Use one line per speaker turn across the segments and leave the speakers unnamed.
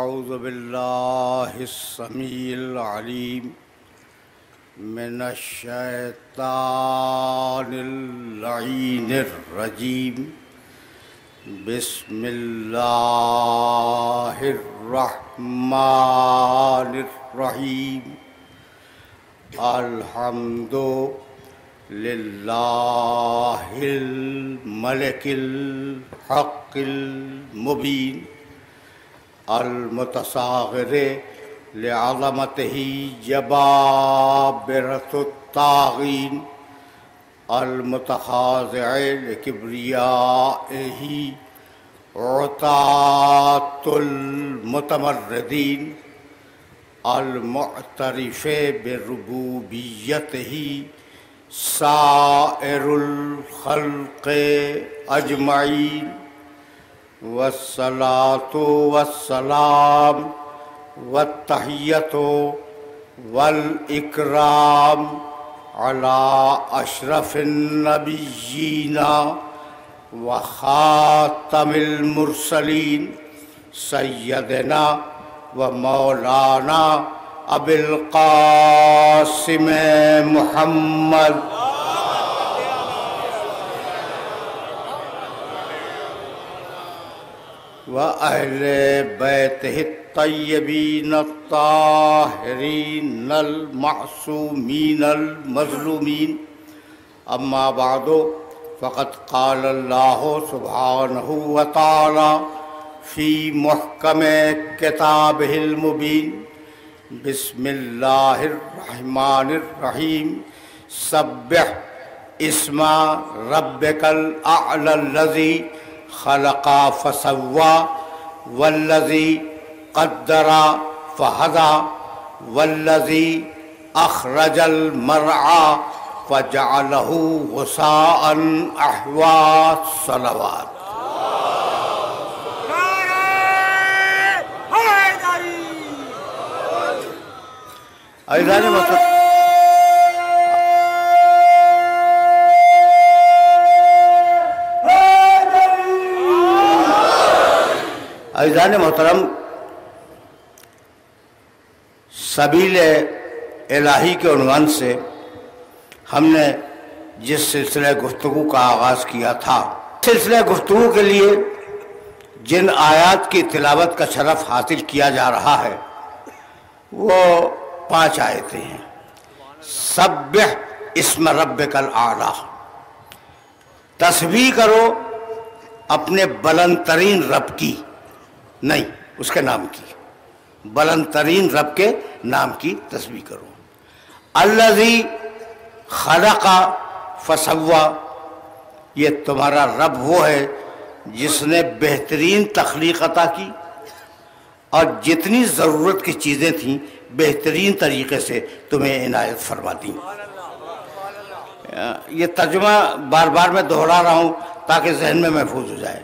أعوذ بالله السميع العليم من الشيطان اللعين الرجيم بسم الله الرحمن الرحيم الحمد لله الملك الحق المبين المتصاغر لعظمته جبابرة الطاغين المتخاضع لكبريائه عتاة المتمردين المعترف بربوبيته سائر الخلق أجمعين والصلاة والسلام والتحية والإكرام على أشرف النبيين وخاتم المرسلين سيدنا ومولانا أبي القاسم محمد وأهل بيته الطيبين الطاهرين المعصومين المظلومين أما بعد فقد قال الله سبحانه وتعالى في محكم كتابه المبين بسم الله الرحمن الرحيم سبح اسم ربك الأعلى الذي خلق فسوى والذي قدر فهدى والذي أخرج المرعى فجعله غثاء أحوى الصلوات عزیزان محترم، سبیل الہی کے عنوان سے ہم نے جس سلسلہ گفتگو کا آغاز کیا تھا، سلسلہ گفتگو کے لیے جن آیات کی تلاوت کا شرف حاصل کیا جا رہا ہے وہ 5 آیتیں ہیں۔ سبح اسم ربک الاعلی، تسبیح کرو اپنے بلند ترین رب کی، نہیں اس کے نام کی، بلند ترین رب کے نام کی تسبیح کرو۔ الذی خلق فسوى، یہ تمہارا رب وہ ہے جس نے بہترین تخلیق عطا کی اور جتنی ضرورت کی چیزیں تھیں بہترین طریقے سے تمہیں عنایت فرما دیں۔ یہ ترجمہ بار بار میں دہرا رہا ہوں تاکہ ذہن میں محفوظ ہو جائے۔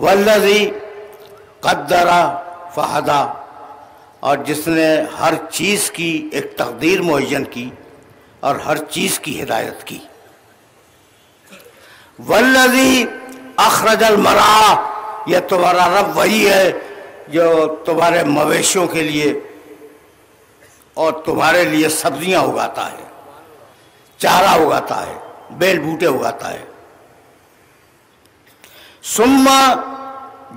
والذی قدر فہدی، اور جس نے ہر چیز کی ایک تقدیر معین کی اور ہر چیز کی ہدایت کی۔ والذی اخرج المرعی، یہ تمہارا رب وہی ہے جو تمہارے مویشیوں کے لیے اور تمہارے لیے سبزیاں اگاتا ہے، چارہ اگاتا ہے، بیل بوٹے اگاتا ہے۔ ثم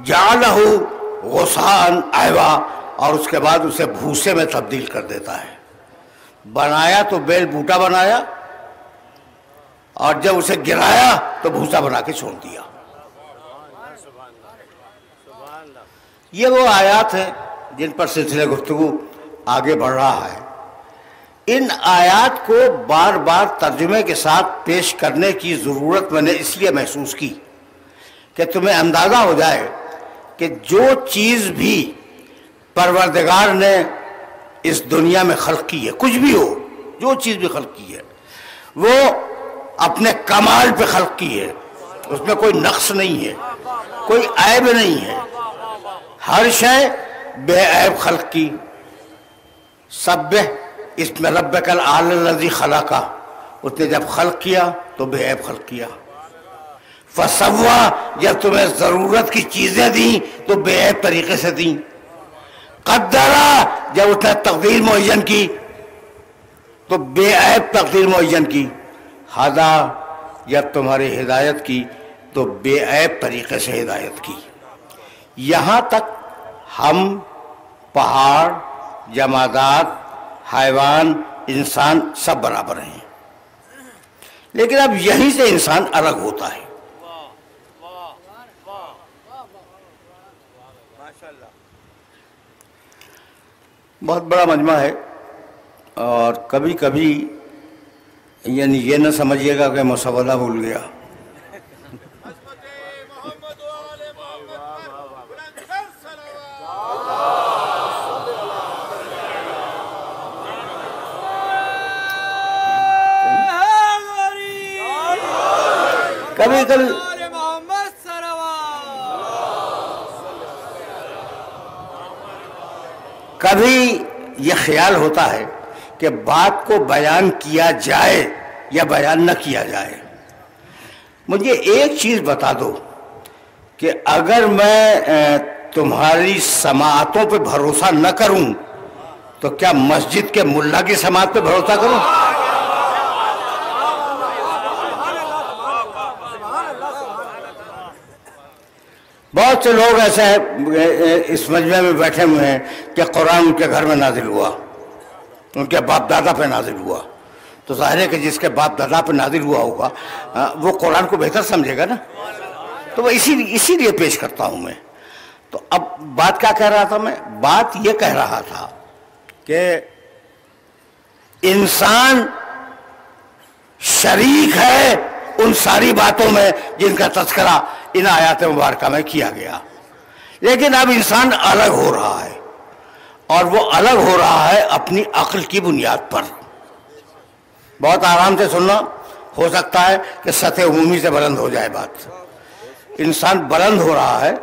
جعلہ غثاء احوا، اور اس کے بعد اسے بھوسے میں تبدیل کر دیتا ہے۔ بنایا تو بیل بوٹا بنایا اور جب اسے گرایا تو بھوسا بنا کے چھوڑ دیا۔ یہ وہ آیات ہیں جن پر سلسلہ گفتگو آگے بڑھ رہا ہے۔ ان آیات کو بار بار ترجمے کے ساتھ پیش کرنے کی ضرورت میں نے اس لیے محسوس کی کہ تمہیں اندازہ ہو جائے کہ جو چیز بھی پروردگار نے اس دنیا میں خلق کی ہے، کچھ بھی ہو، جو چیز بھی خلق کی ہے وہ اپنے کمال پہ خلق کی ہے، اس میں کوئی نقص نہیں ہے، کوئی عیب نہیں ہے، ہر شے بے عیب خلق کی۔ سبح اسم ربک الاعلی الذی خلق، اس نے جب خلق کیا تو بے عیب خلق کیا۔ فسوا، جب تمہیں ضرورت کی چیزیں دیں تو بے عیب طریقے سے دیں۔ قدرہ جب اس نے تقدیر معین کی تو بے عیب تقدیر معین کی، ہدا جب تمہاری ہدایت کی تو بے عیب طریقے سے ہدایت کی۔ یہاں تک ہم پہاڑ، جمادات، حیوان، انسان سب برابر ہیں، لیکن اب یہیں سے انسان الگ ہوتا ہے۔ بہت بڑا مجمع ہے، اور کبھی کبھی یعنی یہ نہ سمجھیے گا کہ مسودہ بھول گیا۔ کبھی یہ خیال ہوتا ہے کہ بات کو بیان کیا جائے یا بیان نہ کیا جائے۔ مجھے ایک چیز بتا دو کہ اگر میں تمہاری سماعتوں پہ بھروسہ نہ کروں تو کیا مسجد کے ملا کی سماعت پہ بھروسہ کروں؟ بہت سے لوگ ایسے اس مجمع میں بیٹھے ہوئے ہیں کہ قرآن ان کے گھر میں نازل ہوا، ان کے باپ دادا پہ نازل ہوا، تو ظاہر ہے کہ جس کے باپ دادا پہ نازل ہوا ہوگا وہ قرآن کو بہتر سمجھے گا نا، تو وہ اسی لیے پیش کرتا ہوں میں۔ تو اب بات کیا کہہ رہا تھا میں؟ بات یہ کہہ رہا تھا کہ انسان شریک ہے ان ساری باتوں میں جن کا تذکرہ ان آیات مبارکہ میں کیا گیا، لیکن اب انسان الگ ہو رہا ہے، اور وہ الگ ہو رہا ہے اپنی عقل کی بنیاد پر۔ بہت آرام سے سننا، ہو سکتا ہے کہ سطح عمومی سے بلند ہو جائے بات۔ انسان بلند ہو رہا ہے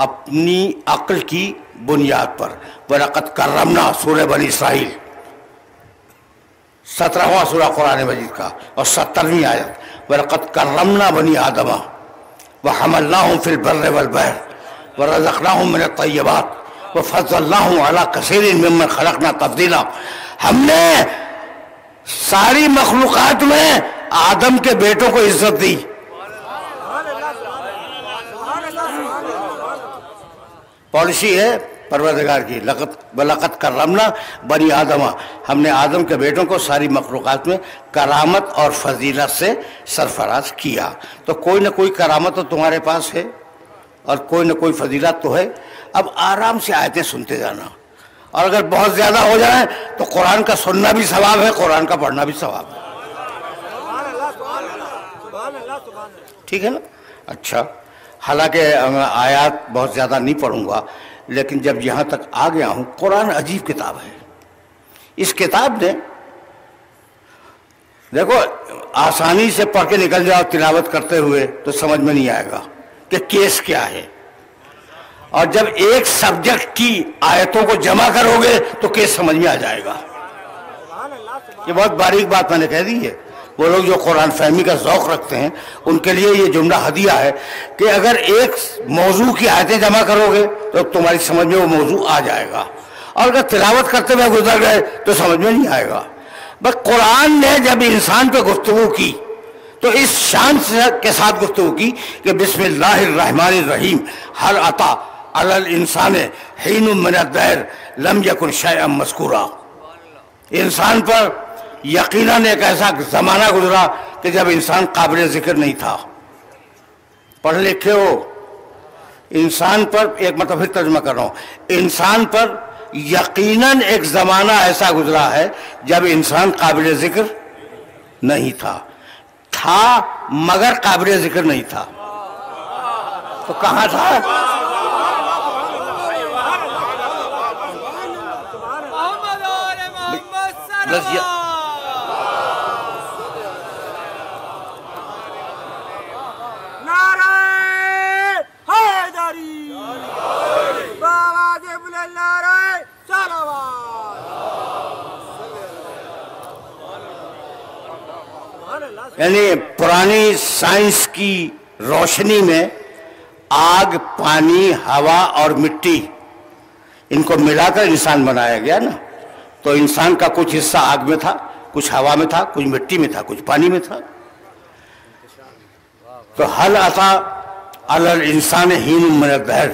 اپنی عقل کی بنیاد پر۔ وَلَقَدْ كَرَّمْنَا سورہ بنی اسرائیل، 17واں سورہ قرآن مجید کا اور 70ویں آیت، وَلَقَدْ كَرَّمْنَا بَنِي آدَمَ وَحَمَلْنَاهُمْ فِي الْبَرِّ وَالْبَحْرِ وَرَزَقْنَاهُمْ مِنَ الطَّيِّبَاتِ وَفَضَّلْنَاهُمْ عَلَى كَثِيرٍ مِّمَّنْ خَلَقْنَا تَفْضِيلًا۔ ہم نے ساری مخلوقات میں آدم کے بیٹوں کو عزت دی۔ پالیسی ہے پروردگار کی، وَلَقَدْ كَرَّمْنَا بَنِي آدَمَ، ہم نے آدم کے بیٹوں کو ساری مخلوقات میں کرامت اور فضیلت سے سرفراز کیا۔ تو کوئی نہ کوئی کرامت تو تمہارے پاس ہے اور کوئی نہ کوئی فضیلت تو ہے۔ اب آرام سے آیتیں سنتے جانا، اور اگر بہت زیادہ ہو جائیں تو قرآن کا سننا بھی ثواب ہے، قرآن کا پڑھنا بھی ثواب ہے۔ ٹھیک ہے نا؟ اچھا، حالانکہ میں آیات بہت زیادہ نہیں پڑھوں گا، لیکن جب یہاں تک آ گیا ہوں، قرآن عجیب کتاب ہے۔ اس کتاب نے دیکھو آسانی سے پڑھ کے نکل جاؤ تلاوت کرتے ہوئے تو سمجھ میں نہیں آئے گا کہ کیس کیا ہے، اور جب ایک سبجیکٹ کی آیتوں کو جمع کرو گے تو کیس سمجھ میں آ جائے گا۔ یہ بہت باریک بات میں نے کہہ دی ہے۔ وہ لوگ جو قرآن فہمی کا ذوق رکھتے ہیں ان کے لیے یہ جملہ ہدیہ ہے کہ اگر ایک موضوع کی آیتیں جمع کرو گے تو تمہاری سمجھ میں وہ موضوع آ جائے گا، اور اگر تلاوت کرتے ہوئے گزر گئے تو سمجھ میں نہیں آئے گا۔ بس قرآن نے جب انسان پہ گفتگو کی تو اس شان کے ساتھ گفتگو کی کہ بسم اللہ الرحمن الرحیم، ہل اتی علی الانسان حین من الدہر لم یکن شیئا مذکورا۔ انسان پر یقیناً ایک ایسا زمانہ گزرا کہ جب انسان قابل ذکر نہیں تھا۔ پڑھ لکھے ہو، انسان پر ایک مرتبہ پھر ترجمہ کر رہا ہوں، انسان پر یقیناً ایک زمانہ ایسا گزرا ہے جب انسان قابل ذکر نہیں تھا مگر قابل ذکر نہیں تھا۔ تو کہاں تھا؟ یعنی پرانی سائنس کی روشنی میں آگ، پانی، ہوا اور مٹی، ان کو ملا کر انسان بنایا گیا نا. تو انسان کا کچھ حصہ آگ میں تھا، کچھ ہوا میں تھا، کچھ مٹی میں تھا، کچھ پانی میں تھا. تو حل عطا علی الانسان حین من الدہر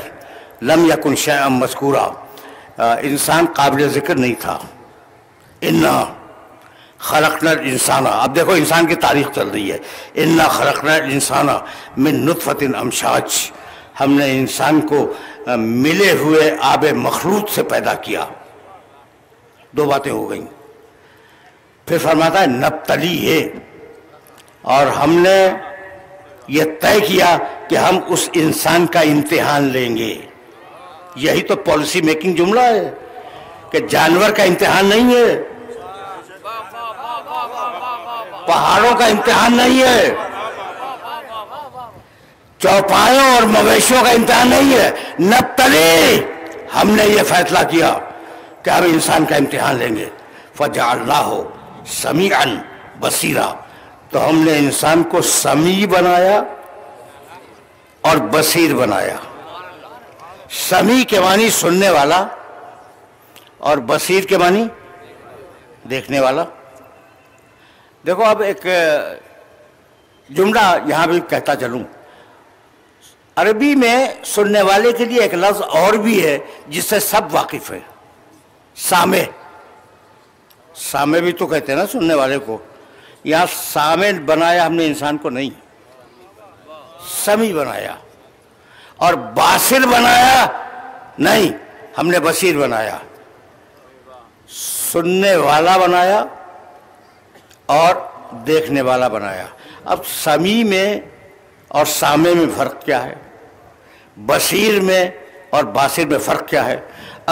لم یکن شیئا مذکورا، انسان قابل ذکر نہیں تھا. انا خلقنا الانسان، اب دیکھو انسان کی تاریخ چل رہی ہے. انا خلقنا الانسان من نطفۃ امشاج، ہم نے انسان کو ملے ہوئے آب مخلوط سے پیدا کیا. دو باتیں ہو گئیں. پھر فرماتا ہے نبتلی ہے، اور ہم نے یہ طے کیا کہ ہم اس انسان کا امتحان لیں گے. یہی تو پالیسی میکنگ جملہ ہے کہ جانور کا امتحان نہیں ہے، پہاڑوں کا امتحان نہیں ہے، چوپایوں اور مویشیوں کا امتحان نہیں ہے. نبتلی، ہم نے یہ فیصلہ کیا کہ ہم انسان کا امتحان لیں گے. فجعلناہ سمیعا بصیرا، تو ہم نے انسان کو سمیع بنایا اور بصیر بنایا. سمیع کے معنی سننے والا اور بصیر کے معنی دیکھنے والا. دیکھو اب ایک جملہ یہاں بھی کہتا چلوں. عربی میں سننے والے کے لیے ایک لفظ اور بھی ہے جس سے سب واقف ہے، سامع. سامع بھی تو کہتے ہیں نا سننے والے کو. یہاں سامع بنایا ہم نے انسان کو نہیں، سمیع بنایا. اور باصر بنایا نہیں، ہم نے بصیر بنایا. سننے والا بنایا اور دیکھنے والا بنایا. اب سمیع میں اور سامع میں فرق کیا ہے؟ بصیر میں اور باصر میں فرق کیا ہے؟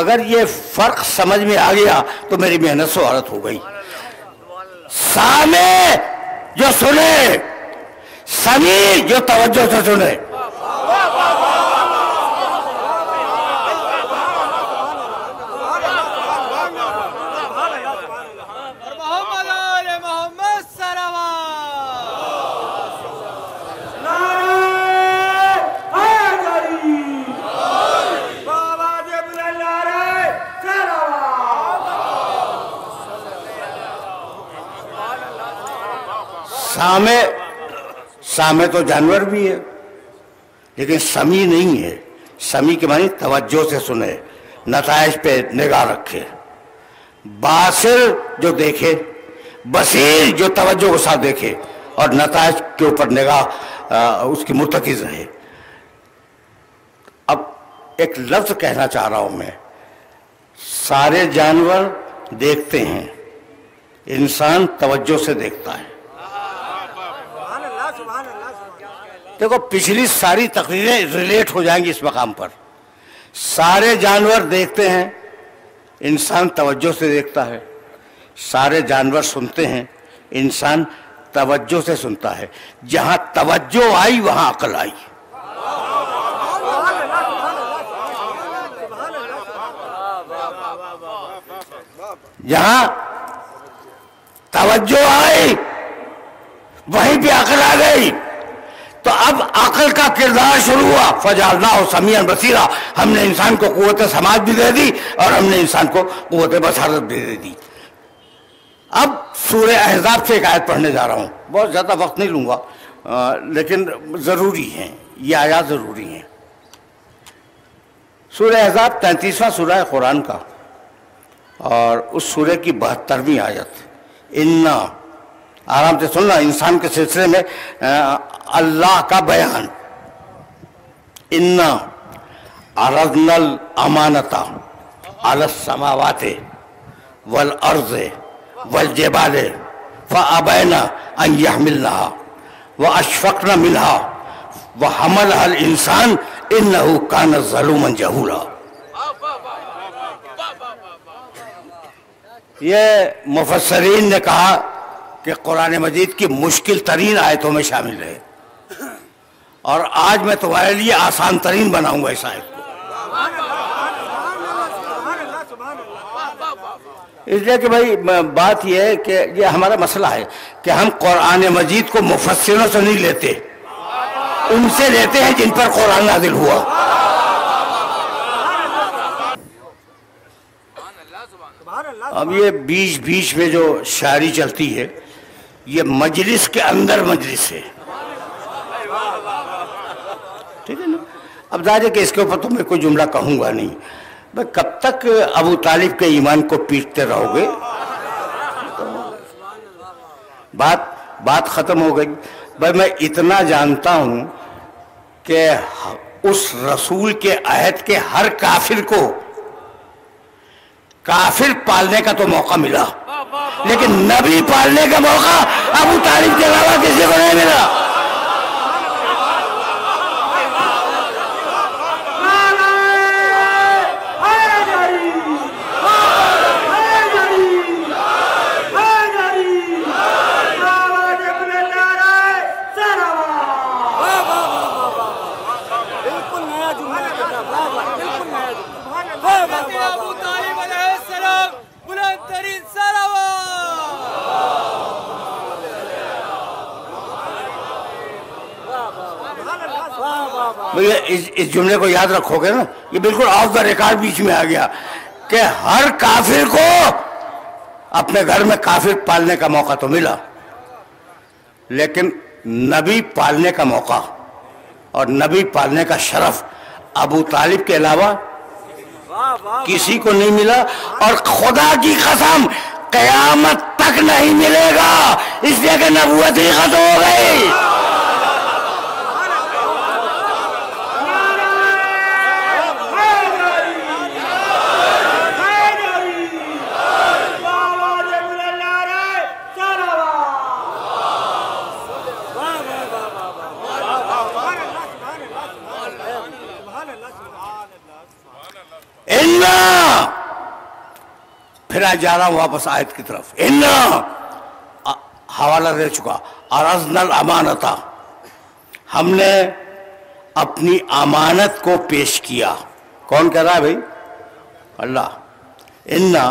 اگر یہ فرق سمجھ میں آ گیا تو میری محنت سہارت ہو گئی. سامع جو سنے، سمیع جو توجہ سے سنے. سامع تو جانور بھی ہے لیکن سمیع نہیں ہے. سمیع کے معنی توجہ سے سنے، نتائج پہ نگاہ رکھے. باصر جو دیکھے، بصیر جو توجہ کے ساتھ دیکھے اور نتائج کے اوپر نگاہ اس کی مرتکز رہے. اب ایک لفظ کہنا چاہ رہا ہوں میں. سارے جانور دیکھتے ہیں، انسان توجہ سے دیکھتا ہے. دیکھو پچھلی ساری تقریریں ریلیٹ ہو جائیں گی اس مقام پر. سارے جانور دیکھتے ہیں، انسان توجہ سے دیکھتا ہے. سارے جانور سنتے ہیں، انسان توجہ سے سنتا ہے. جہاں توجہ آئی وہاں عقل آئی. جہاں توجہ آئی وہیں پہ عقل آ گئی. تو اب عقل کا کردار شروع ہوا. فجعلناہ سمیعا بصیرا، ہم نے انسان کو قوت سماعت بھی دے دی اور ہم نے انسان کو قوت بصارت بھی دے دی. اب سورہ احزاب سے ایک آیت پڑھنے جا رہا ہوں. بہت زیادہ وقت نہیں لوں گا لیکن ضروری ہیں یہ آیات، ضروری ہیں. سورہ احزاب 33واں سورہ ہے قرآن کا اور اس سورہ کی 72ویں آیت. انا، آرام سے سننا، انسان کے سلسلے میں اللہ کا بیان. انا عرضنا الامانۃ علی السماوات والارض والجبال فابین ان یحملنها واشفقن منها وحملها الانسان انه کان ظلوما جہولا. یہ مفسرین نے کہا کہ قرآن مجید کی مشکل ترین آیتوں میں شامل ہے اور آج میں تمہارے لیے آسان ترین بناؤں گا اس آیت کو. اس لیے کہ بھائی بات یہ ہے کہ یہ ہمارا مسئلہ ہے کہ ہم قرآن مجید کو مفسروں سے نہیں لیتے، ان سے لیتے ہیں جن پر قرآن نازل ہوا. اب یہ بیچ بیچ میں جو شاعری چلتی ہے یہ مجلس کے اندر مجلس ہے، ٹھیک ہے نا؟ اب ظاہر ہے کہ اس کے اوپر تو میں کوئی جملہ کہوں گا نہیں. بھائی کب تک ابو طالب کے ایمان کو پیٹتے رہو گے؟ بات ختم ہو گئی. بھائی میں اتنا جانتا ہوں کہ اس رسول کے عہد کے ہر کافر کو کافر پالنے کا تو موقع ملا، لیکن نبی پالنے کا موقع ابو طالب کے علاوہ کسی کو نہیں ملا. اس جملے کو یاد رکھو گے نا، یہ بالکل آف دا ریکارڈ بیچ میں آ گیا کہ ہر کافر کو اپنے گھر میں کافر پالنے کا موقع تو ملا، لیکن نبی پالنے کا موقع اور نبی پالنے کا شرف ابو طالب کے علاوہ کسی کو نہیں ملا، اور خدا کی قسم قیامت تک نہیں ملے گا، اس لیے کہ نبوت ہی ختم ہو گئی. پھر جا رہا ہوں واپس آیت کی طرف. حوالہ دے چکا. عرضنا الامانۃ، ہم نے اپنی امانت کو پیش کیا. کون کہہ رہا ہے بھائی؟ اللہ. انا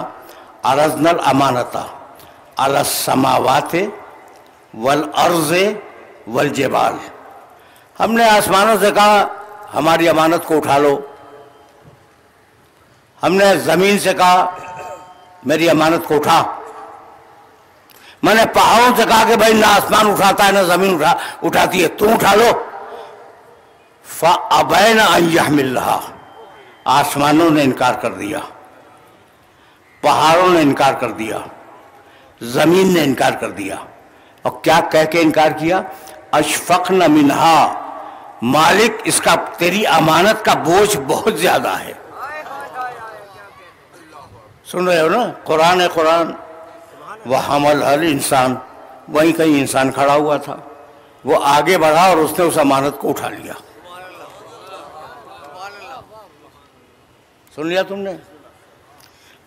عرضنا الامانۃ علی السماوات والارض والجبال، ہم نے آسمانوں سے کہا ہماری امانت کو اٹھا لو. ہم نے زمین سے کہا میری امانت کو اٹھا. میں نے پہاڑوں سے کہا کہ بھائی نہ آسمان اٹھاتا ہے نہ زمین اٹھاتی ہے، تم اٹھا لو. فَأَبَيْنَ أَن يَحْمِلْنَهَا، آسمانوں نے انکار کر دیا، پہاڑوں نے انکار کر دیا، زمین نے انکار کر دیا. اور کیا کہہ کے انکار کیا؟ اشفقن منہا، مالک اس کا تیری امانت کا بوجھ بہت زیادہ ہے. سن رہے ہو نا؟ قرآن ہے قرآن. وَحَمَلْهَا الْإِنسَانُ، وہیں کہیں انسان کھڑا ہوا تھا، وہ آگے بڑھا اور اس نے اس امانت کو اٹھا لیا. سن لیا تم نے؟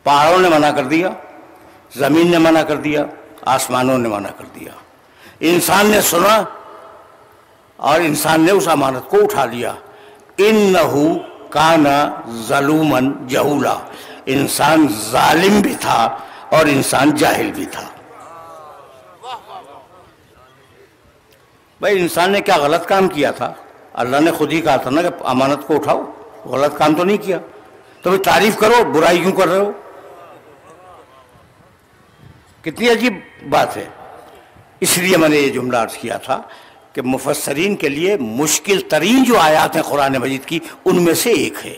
پہاڑوں نے منع کر دیا، زمین نے منع کر دیا، آسمانوں نے منع کر دیا. انسان نے سنا اور انسان نے اس امانت کو اٹھا لیا. إِنَّهُ كَانَ ظَلُومًا جَهُولًا، انسان ظالم بھی تھا اور انسان جاہل بھی تھا. بھائی انسان نے کیا غلط کام کیا تھا؟ اللہ نے خود ہی کہا تھا نا کہ امانت کو اٹھاؤ. غلط کام تو نہیں کیا، تو بھی تعریف کرو، برائی کیوں کر رہے ہو؟ کتنی عجیب بات ہے. اس لیے میں نے یہ جملہ عرض کیا تھا کہ مفسرین کے لیے مشکل ترین جو آیات ہیں قرآن مجید کی، ان میں سے ایک ہے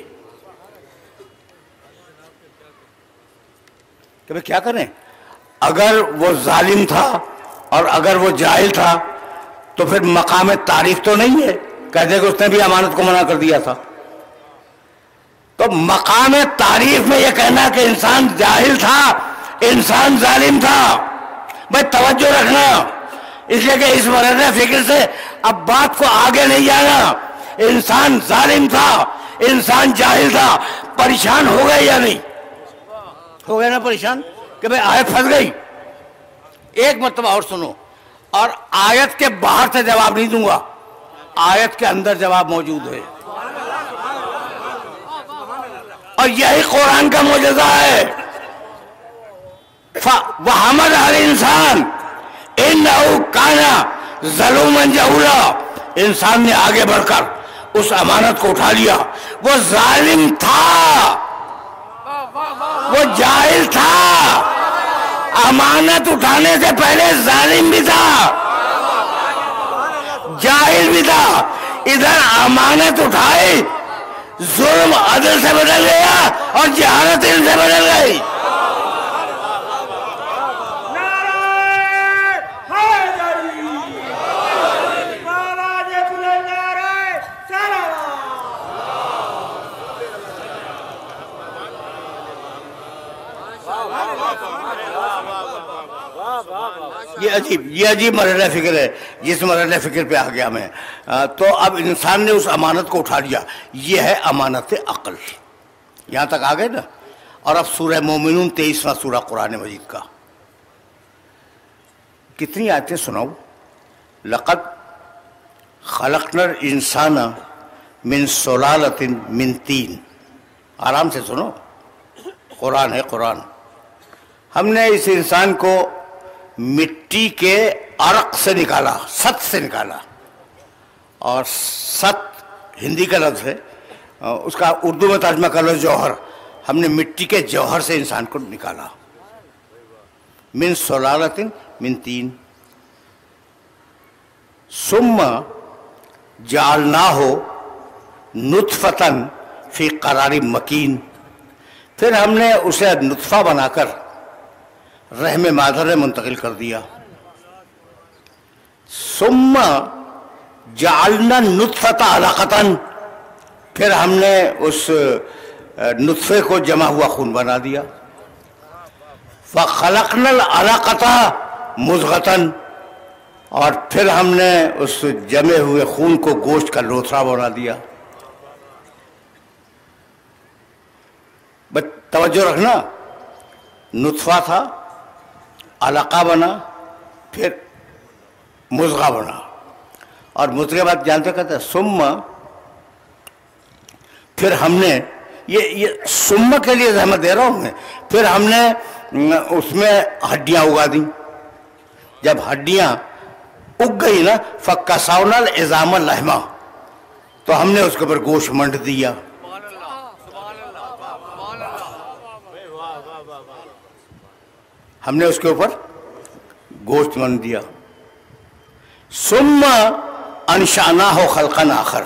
کہ بھئی کیا کریں. اگر وہ ظالم تھا اور اگر وہ جاہل تھا تو پھر مقام تعریف تو نہیں ہے، کہہ دے کہ اس نے بھی امانت کو منع کر دیا تھا. تو مقام تعریف میں یہ کہنا کہ انسان جاہل تھا، انسان ظالم تھا. بھئی توجہ رکھنا، اس لیے کہ اس مرحلے فکر سے اب بات کو آگے نہیں جانا. انسان ظالم تھا، انسان جاہل تھا. پریشان ہو گئے یا نہیں ہو گئے نا پریشان کہ بھئی آیت پھنس گئی. ایک مرتبہ اور سنو، اور آیت کے باہر سے جواب نہیں دوں گا، آیت کے اندر جواب موجود ہے، اور یہی قرآن کا معجزہ ہے. وَحَمَلَهَا الْإِنسَانُ إِنَّهُ كَانَ ظَلُومًا جَهُولًا، انسان نے آگے بڑھ کر اس امانت کو اٹھا لیا. وہ ظالم تھا، وہ جاہل تھا، امانت اٹھانے سے پہلے ظالم بھی تھا، جاہل بھی تھا، ادھر امانت اٹھائی، ظلم عدل سے بدل گیا اور جہالت علم سے بدل گئی۔ یہ عجیب مرحلہ فکر ہے جس مرحلہ فکر پہ آ گیا میں۔ تو اب انسان نے اس امانت کو اٹھا لیا، یہ ہے امانت عقل۔ یہاں تک آ گئے نا۔ اور اب سورہ مومنون 23واں سورہ قرآن مجید کا، کتنی آیتیں سناؤ؟ لقد خلقنا الانسان من سلالۃ من طین، آرام سے سنو، قرآن ہے قرآن۔ ہم نے اس انسان کو مٹی کے عرق سے نکالا، ست سے نکالا، اور ست ہندی کا لفظ ہے، اس کا اردو میں ترجمہ کر لو جوہر۔ ہم نے مٹی کے جوہر سے انسان کو نکالا، من سلالۃ من طین ثم جعلناہ نطفۃ فی قرار مکین، پھر ہم نے اسے نطفہ بنا کر رحم مادر میں منتقل کر دیا۔ ثم جعلنا النطفۃ علقۃ، پھر ہم نے اس نطفے کو جمع ہوا خون بنا دیا۔ فخلقنا العلقۃ مضغۃ، اور پھر ہم نے اس جمے ہوئے خون کو گوشت کا لوتھڑا بنا دیا۔ بس توجہ رکھنا، نطفہ تھا، علقہ بنا، پھر مضغہ بنا، اور مضغے کے بعد جانتے کہتے ہیں ثم، پھر ہم نے یہ ثم کے لیے زحمت دے رہا ہوں میں، پھر ہم نے اس میں ہڈیاں اگا دیں۔ جب ہڈیاں اگ گئی نا، فَكَسَوْنَا الْعِظَامَ لَحْمًا، تو ہم نے اس کے اوپر گوشت منڈ دیا۔ ہم نے اس کے اوپر گوشت منڈ دیا۔ ثُمَّ أَنشَأْنَاهُ خَلْقًا آخر،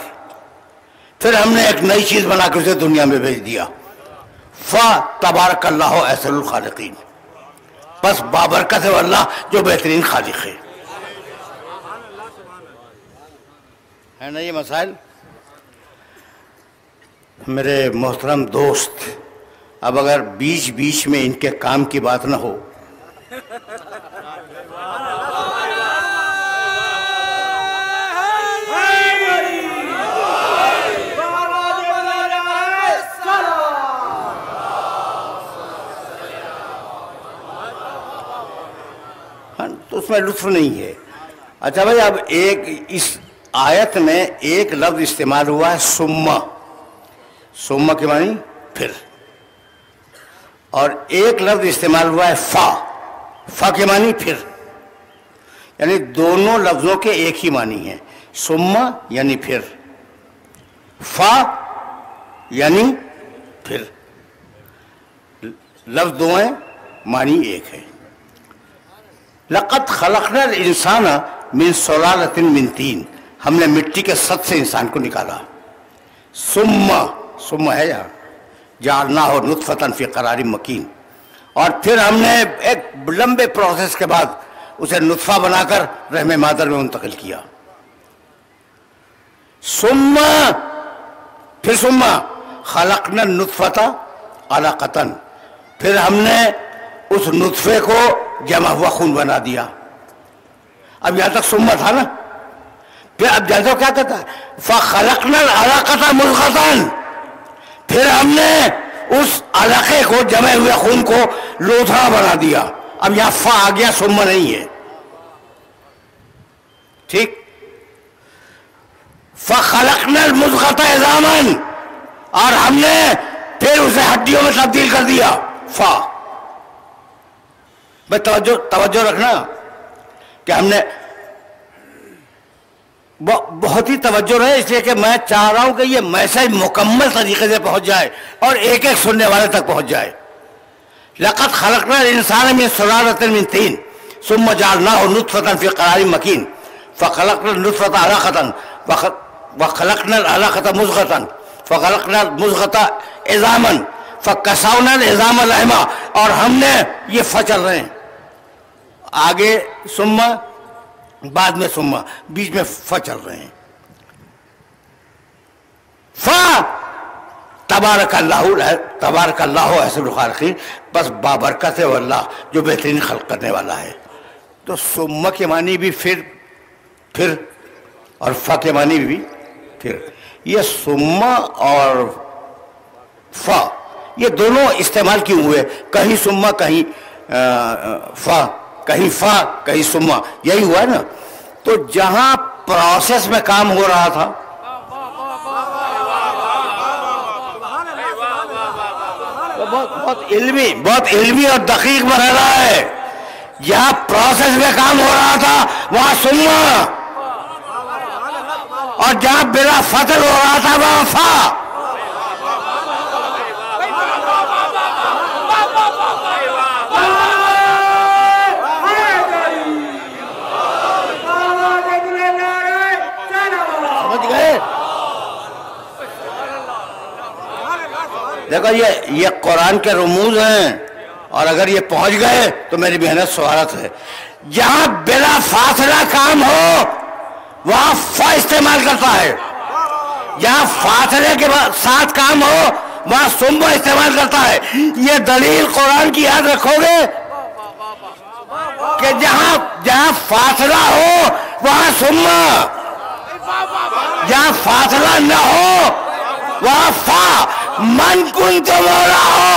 پھر ہم نے ایک نئی چیز بنا کر اسے دنیا میں بھیج دیا۔ فَتَبَارَكَ اللَّهُ أَحْسَنُ الْخَالِقِينَ، بس بابرکت ہے اللہ جو بہترین خالق ہے نا یہ مسائل؟ میرے محترم دوست، اب اگر بیچ بیچ میں ان کے کام کی بات نہ ہو، تو اس میں لطف نہیں ہے۔ اچھا بھائی، اب ایک اس آیت میں ایک لفظ استعمال ہوا ہے ثم، ثم کے معنی پھر، اور ایک لفظ استعمال ہوا ہے فا، فا کے معنی پھر، یعنی دونوں لفظوں کے ایک ہی معنی ہیں، ثم یعنی پھر، فا یعنی پھر، لفظ دو ہیں، معنی ایک ہے۔ لقد خلقنا الانسان من سلالۃ من طین، ہم نے مٹی کے ست سے انسان کو نکالا۔ ثم ہے یہاں، جعلناہ نطفۃ فی قرار مکین، اور پھر ہم نے ایک لمبے پروسیس کے بعد اسے نطفہ بنا کر رحم مادر میں منتقل کیا۔ پھر خلقنا النطفۃ علقۃ، پھر ہم نے اس نطفے کو جمع ہوا خون بنا دیا۔ اب یہاں تک ثم تھا نا، پھر اب جانتے ہو کیا کہتا ہے؟ فَخَلَقْنَا الْعَلَقَةَ مُضْغَةً، پھر ہم نے اس علقے کو، جمع ہوئے خون کو لوتھڑا بنا دیا۔ اب یہاں فا آ گیا، ثم نہیں ہے، ٹھیک؟ فَخَلَقْنَا الْمُضْغَةَ عِظَامًا، اور ہم نے پھر اسے ہڈیوں میں تبدیل کر دیا، فا۔ بھائی توجہ رکھنا کہ ہم نے بہت ہی توجہ رہے، اس لیے کہ میں چاہ رہا ہوں کہ یہ میسج مکمل طریقے سے پہنچ جائے اور ایک ایک سننے والے تک پہنچ جائے۔ لقد خلقنا الانسان من سلالة من طين ثم جعلناه نطفة في قرار مكين فخلقنا النطفة علقة وخلقنا العلقة مضغة فخلقنا المضغة عظاما فکسونا العظام لحما، اور ہم نے یہ چل رہے ہیں آگے ثم بعد میں ثم، بیچ میں چل رہے ہیں. تبارک اللہ احسن الخالقین، بس بابرکت ہے وہ اللہ جو بہترین خلق کرنے والا ہے. تو ثم کے معنی بھی پھر اور فا کے معنی بھی پھر. یہ ثم اور فا یہ دونوں استعمال کیوں ہوئے؟ کہیں ثم کہیں فا، کہیں فا کہیں ثم، یہی ہوا ہے نا. تو جہاں پروسیس میں کام ہو رہا تھا، بہت علمی اور دقیق مرحلہ ہے، جہاں پروسیس میں کام ہو رہا تھا وہاں ثم، اور جہاں بلا فصل ہو رہا تھا وہاں فا. دیکھو یہ قرآن کے رموز ہیں، اور اگر یہ پہنچ گئے تو میری محنت سوارت ہے. جہاں بلا فاصلہ کام ہو وہاں فا استعمال کرتا ہے، جہاں فاصلے کے ساتھ کام ہو وہاں ثم استعمال کرتا ہے. یہ دلیل قرآن کی یاد رکھو گے کہ جہاں فاصلہ ہو وہاں ثم، جہاں فاصلہ نہ ہو وہاں فا. من کنت مولا ہو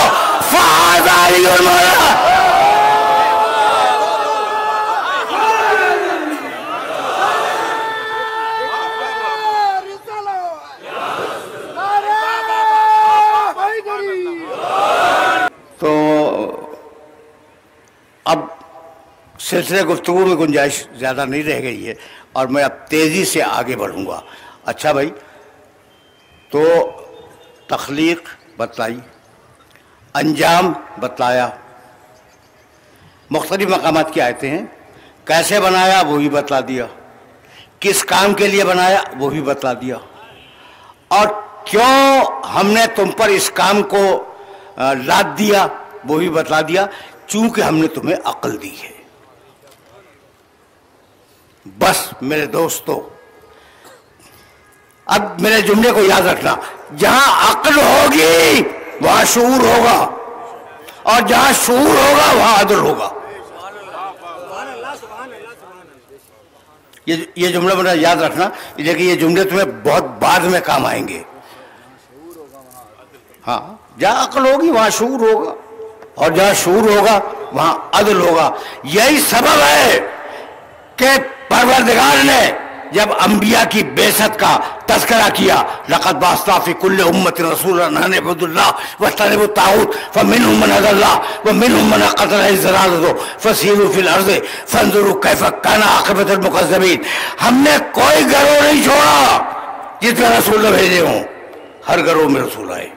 فہذا علی المولا. تو اب سلسلے گفتگو میں گنجائش زیادہ نہیں رہ گئی ہے اور میں اب تیزی سے آگے بڑھوں گا. اچھا بھائی، تو تخلیق بتلائی، انجام بتلایا، مختلف مقامات کی آیتیں ہیں، کیسے بنایا وہ بھی بتلا دیا، کس کام کے لیے بنایا وہ بھی بتلا دیا، اور کیوں ہم نے تم پر اس کام کو لاد دیا وہ بھی بتلا دیا. چونکہ ہم نے تمہیں عقل دی ہے. بس میرے دوستو، اب میرے جملے کو یاد رکھنا، جہاں عقل ہوگی وہاں شعور ہوگا، اور جہاں شعور ہوگا وہاں عدل ہوگا. یہ جملہ میرا یاد رکھنا، لیکن یہ جملے تمہیں بہت بعد میں کام آئیں گے. ہاں، جہاں عقل ہوگی وہاں شعور ہوگا، اور جہاں شعور ہوگا وہاں عدل ہوگا. یہی سبب ہے کہ پروردگار نے جب انبیاء کی بعثت کا تذکرہ کیا، لقد بعثنا فی کل امۃ رسولا ان اعبدوا اللہ واجتنبوا الطاغوت فمنهم من هدى الله ومنهم من قطع الضلالة فسیروا فی الارض فانظروا کیف کان عاقبۃ المکذبین. ہم نے کوئی گروہ نہیں چھوڑا جس میں رسول نہ بھیجے ہوں، ہر گروہ میں رسول آئے.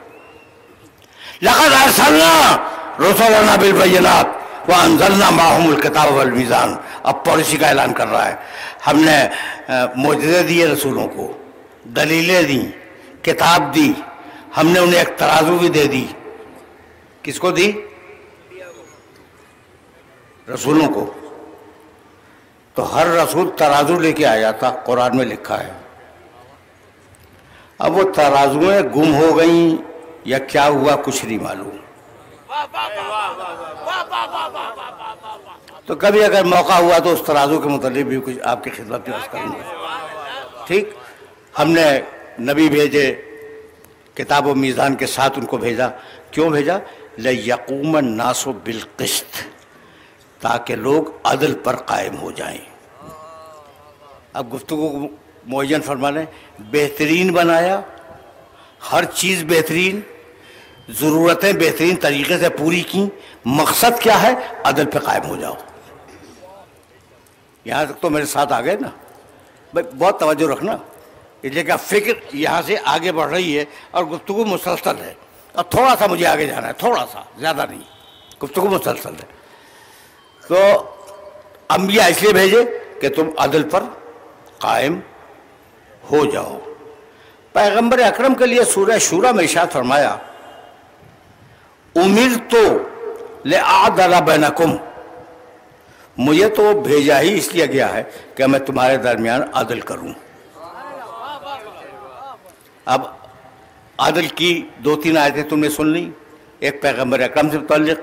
لقد ارسلنا رسلنا بالبینات وانزلنا معهم الکتاب والمیزان. اب پالیسی کا اعلان کر رہا ہے. ہم نے معجزے دیے رسولوں کو، دلیلیں دیں، کتاب دی، ہم نے انہیں ایک ترازو بھی دے دی. کس کو دی؟ رسولوں کو. تو ہر رسول ترازو لے کے آیا تھا، قرآن میں لکھا ہے. اب وہ ترازویں گم ہو گئیں یا کیا ہوا کچھ نہیں معلوم. تو کبھی اگر موقع ہوا تو اس ترازو کے متعلق بھی کچھ آپ کی خدمت میں عرض کروں گا. ٹھیک، ہم نے نبی بھیجے، کتاب و میزان کے ساتھ ان کو بھیجا. کیوں بھیجا؟ لِيَقُومَ النَّاسُ بِالْقِسْطِ، تاکہ لوگ عدل پر قائم ہو جائیں. اب گفتگو کو معین فرما لیں. بہترین بنایا، ہر چیز بہترین، ضرورتیں بہترین طریقے سے پوری کی. مقصد کیا ہے؟ عدل پہ قائم ہو جاؤ. یہاں تک تو میرے ساتھ آ گئے نا بھائی؟ بہت توجہ رکھنا، اس لیے کہ فکر یہاں سے آگے بڑھ رہی ہے اور گفتگو مسلسل ہے. اب تھوڑا سا مجھے آگے جانا ہے، تھوڑا سا، زیادہ نہیں. گفتگو مسلسل ہے. تو انبیاء اس لیے بھیجے کہ تم عدل پر قائم ہو جاؤ. پیغمبر اکرم کے لیے سورہ شورى میں ارشاد فرمایا امرت لأعدل بینکم، مجھے تو بھیجا ہی اس لیے گیا ہے کہ میں تمہارے درمیان عدل کروں. اب عدل کی 2-3 آیتیں تم نے سن لی، ایک پیغمبر اکرم سے متعلق،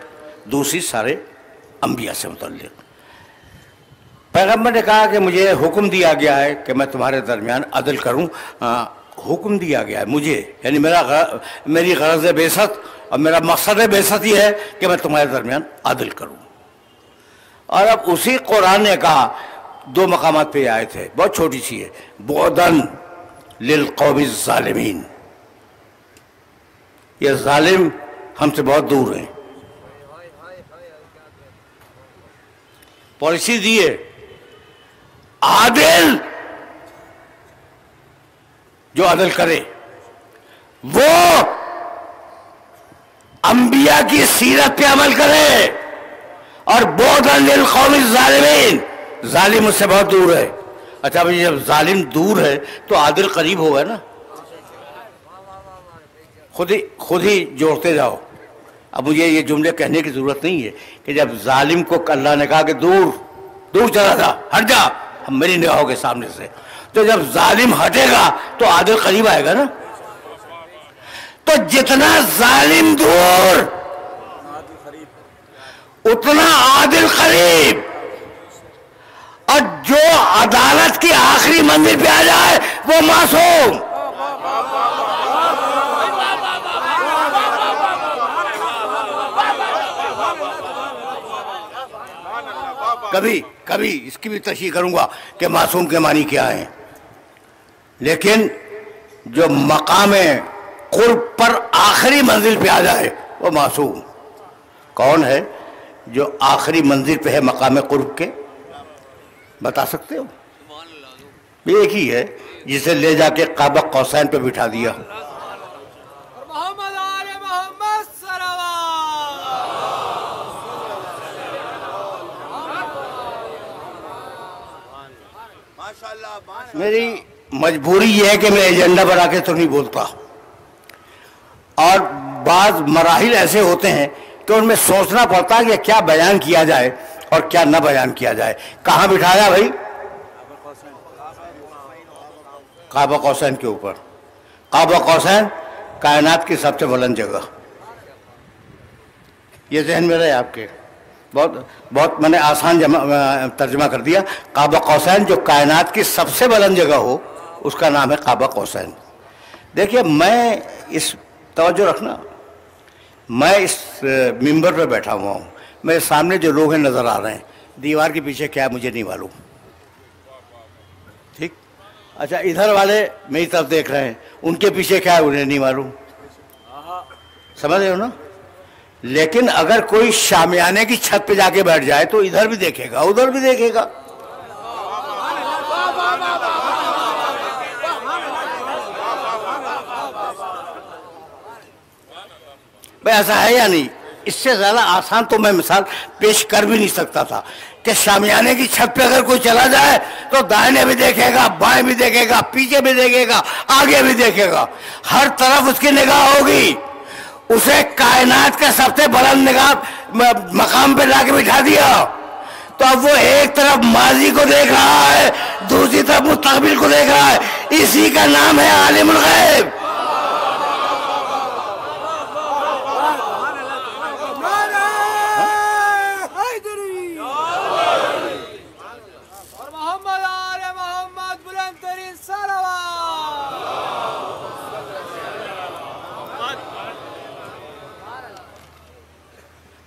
دوسری سارے انبیاء سے متعلق. پیغمبر نے کہا کہ مجھے حکم دیا گیا ہے کہ میں تمہارے درمیان عدل کروں. حکم دیا گیا ہے مجھے، یعنی میری غرض بعثت اور میرا مقصد بعثت یہ ہے کہ میں تمہارے درمیان عدل کروں. اور اب اسی قرآن نے کہا 2 مقامات پہ آئے تھے، بہت چھوٹی سی ہے، بعداً للقوم الظالمین، یہ ظالم ہم سے بہت دور ہیں. پالیسی دیے عادل، جو عدل کرے وہ انبیاء کی سیرت پہ عمل کرے، اور بعداً للقوم الظالمین، ظالم اس سے بہت دور ہے. اچھا بھائی جب ظالم دور ہے تو عادل قریب ہوگا نا. خود ہی جوڑتے جاؤ. اب مجھے یہ جملے کہنے کی ضرورت نہیں ہے کہ جب ظالم کو اللہ نے کہا کہ دور چلا جا، ہٹ جا میری نگاہوں کے سامنے سے، تو جب ظالم ہٹے گا تو عادل قریب آئے گا نا. تو جتنا ظالم دور اتنا عادل قریب، اور جو عدالت کی آخری منزل پہ آ جائے وہ معصوم. کبھی اس کی بھی تشریح کروں گا کہ معصوم کے معنی کیا ہیں، لیکن جو مقام قرب پر آخری منزل پہ آ جائے وہ معصوم. کون ہے جو آخری منزل پہ ہے مقام قرب کے؟ بتا سکتے ہو؟ ایک ہی ہے جسے لے جا کے قاب قوسین پہ بٹھا دیا. میری مجبوری یہ ہے کہ میں ایجنڈا بنا کے تو نہیں بولتا، اور بعض مراحل ایسے ہوتے ہیں کہ ان میں سوچنا پڑتا ہے کہ کیا بیان کیا جائے اور کیا نہ بیان کیا جائے. کہاں بٹھایا بھائی؟ قاب قوسین کے اوپر. قاب قوسین کائنات کی سب سے بلند جگہ. یہ ذہن میں رہے آپ کے. بہت میں نے آسان ترجمہ کر دیا. قاب قوسین جو کائنات کی سب سے بلند جگہ ہو اس کا نام ہے قاب قوسین. دیکھیے میں اس توجہ رکھنا، میں اس ممبر پہ بیٹھا ہوا ہوں، میرے سامنے جو لوگ ہیں نظر آ رہے ہیں، دیوار کے پیچھے کیا ہے مجھے نہیں معلوم. ٹھیک، اچھا ادھر والے میری طرف دیکھ رہے ہیں، ان کے پیچھے کیا ہے انہیں نہیں معلوم. سمجھ رہے ہو نا؟ لیکن اگر کوئی شامیانے کی چھت پہ جا کے بیٹھ جائے تو ادھر بھی دیکھے گا ادھر بھی دیکھے گا. بھائی ایسا ہے یا نہیں؟ اس سے زیادہ آسان تو میں مثال پیش کر بھی نہیں سکتا تھا کہ شامیانے کی چھت پہ اگر کوئی چلا جائے تو دائیں بھی دیکھے گا، بائیں بھی دیکھے گا، پیچھے بھی دیکھے گا، آگے بھی دیکھے گا، ہر طرف اس کی نگاہ ہوگی. اسے کائنات کا سب سے بلند نگاہ مقام پہ لا کے بٹھا دیا تو اب وہ ایک طرف ماضی کو دیکھ رہا ہے، دوسری طرف مستقبل کو دیکھ رہا ہے. اسی کا نام ہے عالم الغیب.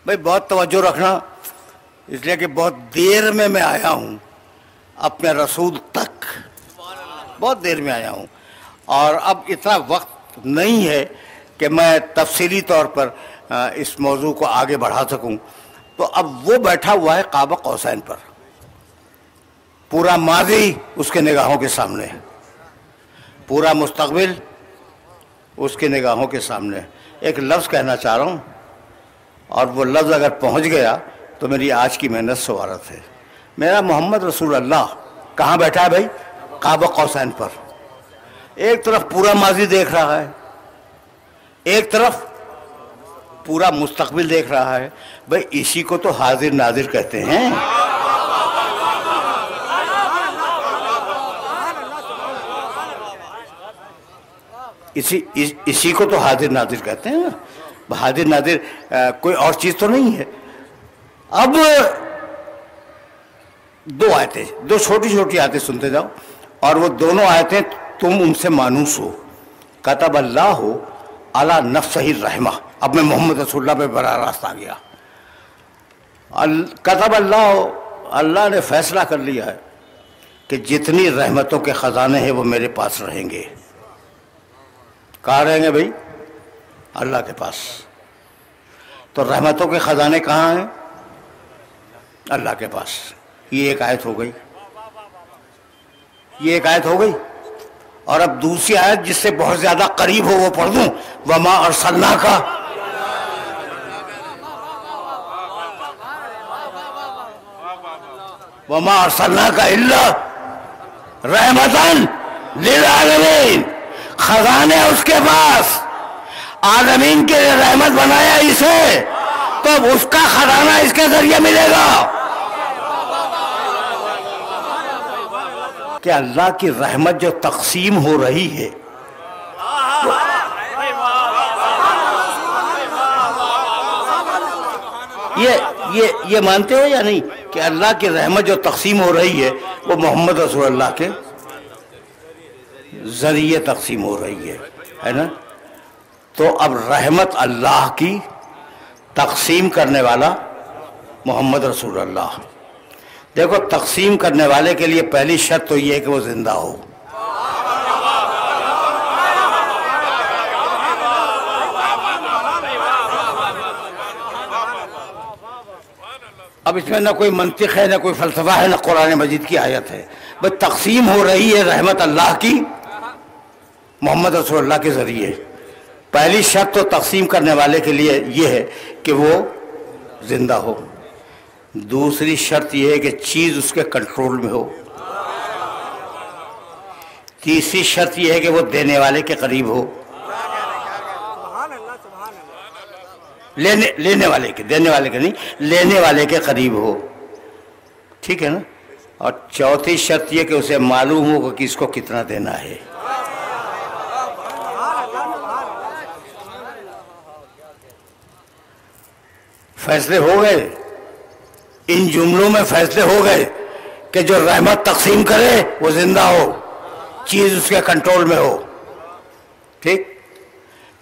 بھائی بہت توجہ رکھنا، اس لیے کہ بہت دیر میں آیا ہوں اپنے رسول تک، بہت دیر میں آیا ہوں، اور اب اتنا وقت نہیں ہے کہ میں تفصیلی طور پر اس موضوع کو آگے بڑھا سکوں. تو اب وہ بیٹھا ہوا ہے قاب قوسین پر، پورا ماضی اس کے نگاہوں کے سامنے، پورا مستقبل اس کے نگاہوں کے سامنے. ایک لفظ کہنا چاہ رہا ہوں، اور وہ لفظ اگر پہنچ گیا تو میری آج کی محنت سوارت ہے۔ میرا محمد رسول اللہ کہاں بیٹھا ہے بھائی؟ قاب قوسین پر۔ ایک طرف پورا ماضی دیکھ رہا ہے، ایک طرف پورا مستقبل دیکھ رہا ہے۔ بھائی اسی کو تو حاضر ناظر کہتے ہیں۔ اسی کو تو حاضر ناظر کہتے ہیں نا۔ حاضر ناظر کوئی اور چیز تو نہیں ہے۔ اب دو آیتیں، دو چھوٹی چھوٹی آیتیں سنتے جاؤ، اور وہ دونوں آیتیں تم ان سے مانوس ہو۔ کتب اللہ علی نفسہ الرحمہ، اب میں محمد رسول اللہ پہ براہ راست آ گیا۔ کتب اللہ نے فیصلہ کر لیا ہے کہ جتنی رحمتوں کے خزانے ہیں وہ میرے پاس رہیں گے۔ کہاں رہیں گے بھائی؟ اللہ کے پاس۔ تو رحمتوں کے خزانے کہاں ہیں؟ اللہ کے پاس۔ یہ ایک آیت ہو گئی، یہ ایک آیت ہو گئی۔ اور اب دوسری آیت جس سے بہت زیادہ قریب ہو وہ پڑھ دوں، وما ارسلناک وما ارسلناک الا رحمتا للعالمین۔ خزانے اس کے پاس، عالمین کے لیے رحمت بنایا اسے، تو اس کا خزانہ اس کے ذریعے ملے گا۔ کہ اللہ کی رحمت جو تقسیم ہو رہی ہے، یہ مانتے ہو یا نہیں کہ اللہ کی رحمت جو تقسیم ہو رہی ہے وہ محمد رسول اللہ کے ذریعے تقسیم ہو رہی ہے نا؟ تو اب رحمت اللہ کی تقسیم کرنے والا محمد رسول اللہ۔ دیکھو تقسیم کرنے والے کے لیے پہلی شرط تو یہ ہے کہ وہ زندہ ہو۔ اب اس میں نہ کوئی منطق ہے، نہ کوئی فلسفہ ہے، نہ قرآن مجید کی آیت ہے، بس تقسیم ہو رہی ہے رحمت اللہ کی محمد رسول اللہ کے ذریعے۔ پہلی شرط تو تقسیم کرنے والے کے لیے یہ ہے کہ وہ زندہ ہو۔ دوسری شرط یہ ہے کہ چیز اس کے کنٹرول میں ہو۔ تیسری شرط یہ ہے کہ وہ دینے والے کے قریب ہو، لینے والے کے، دینے والے کے نہیں، لینے والے کے قریب ہو، ٹھیک ہے نا؟ اور چوتھی شرط یہ کہ اسے معلوم ہو کہ اس کو کتنا دینا ہے۔ فیصلے ہو گئے، ان جملوں میں فیصلے ہو گئے کہ جو رحمت تقسیم کرے وہ زندہ ہو، چیز اس کے کنٹرول میں ہو، ٹھیک؟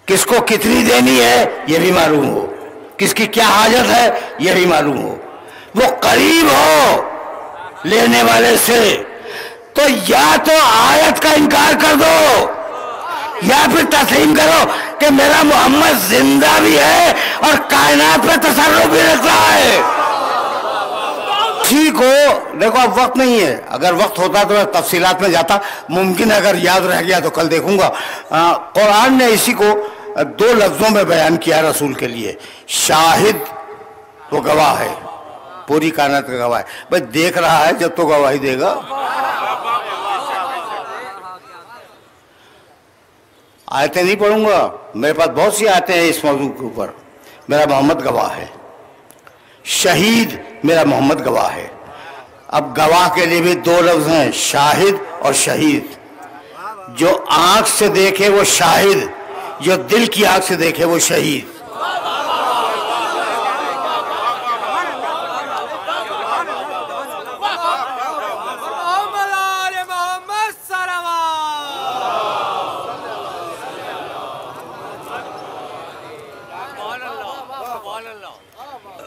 کس کو کتنی دینی ہے یہ بھی معلوم ہو، کس کی کیا حاجت ہے یہ بھی معلوم ہو، وہ قریب ہو لینے والے سے۔ تو یا تو آیت کا انکار کر دو یا پھر تسلیم کرو کہ میرا محمد زندہ بھی ہے اور کائنات پہ تصرف بھی رکھ رہا ہے۔ ٹھیک ہو، دیکھو اب وقت نہیں ہے، اگر وقت ہوتا تو میں تفصیلات میں جاتا، ممکن اگر یاد رہ گیا تو کل دیکھوں گا۔ قرآن نے اسی کو دو لفظوں میں بیان کیا رسول کے لیے۔ شاہد وہ گواہ ہے، پوری کائنات کا گواہ ہے، بھائی دیکھ رہا ہے جب تو گواہی دے گا۔ آیتیں نہیں پڑھوں گا، میرے پاس بہت سی آیتیں ہیں اس موضوع کے اوپر۔ میرا محمد گواہ ہے، شہید میرا محمد گواہ ہے۔ اب گواہ کے لیے بھی دو لفظ ہیں، شاہد اور شہید۔ جو آنکھ سے دیکھے وہ شاہد، جو دل کی آنکھ سے دیکھے وہ شہید۔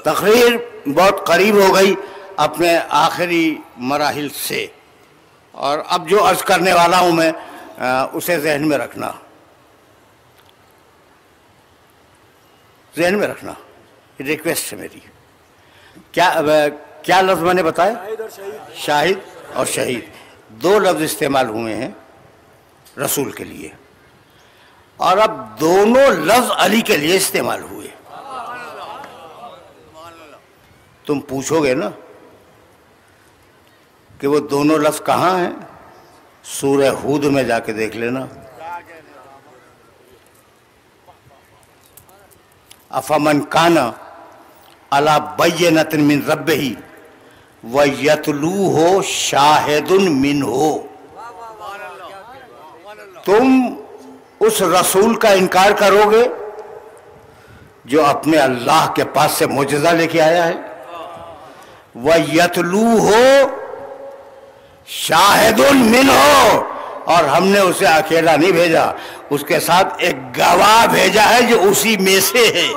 تقریر بہت قریب ہو گئی اپنے آخری مراحل سے، اور اب جو عرض کرنے والا ہوں میں اسے ذہن میں رکھنا، ذہن میں رکھنا، ریکویسٹ ہے میری۔ کیا لفظ میں نے بتایا؟ شاہد اور شہید، دو لفظ استعمال ہوئے ہیں رسول کے لیے، اور اب دونوں لفظ علی کے لیے استعمال ہوئے۔ تم پوچھو گے نا کہ وہ دونوں لفظ کہاں ہیں، سورہ ہود میں جا کے دیکھ لینا. افمن کان علی بینۃ من ربہ ویتلوہ شاہد منہ. تم اس رسول کا انکار کرو گے جو اپنے اللہ کے پاس سے معجزہ لے کے آیا ہے. وَيَتْلُوهُ شَاهِدٌ مِّنْهُ، اور ہم نے اسے اکیلا نہیں بھیجا، اس کے ساتھ ایک گواہ بھیجا ہے جو اسی میں سے ہے.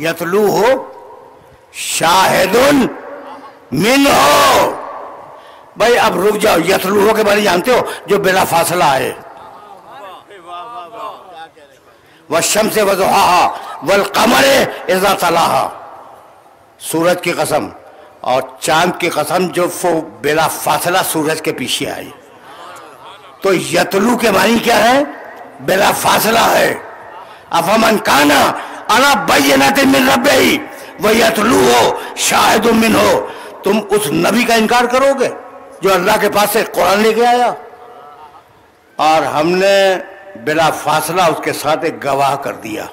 یتلوہ شاہد منہ. بھائی اب رک جاؤ، یتلوہ کے بارے جانتے ہو جو بلا فاصلہ آئے. والشمس وضحاها والقمر اذا تلاها، سورج کی قسم اور چاند کی قسم جو بلا فاصلہ سورج کے پیچھے آئی. تو یتلو کے معنی کیا ہے؟ بلا فاصلہ ہے. افمن کان علی بینۃ من ربہ وَيَتْلُوهُ شَاهِدٌ مِّنْهُ. تم اس نبی کا انکار کرو گے جو اللہ کے پاس سے قرآن لے کے آیا، اور ہم نے بلا فاصلہ اس کے ساتھ ایک گواہ کر دیا.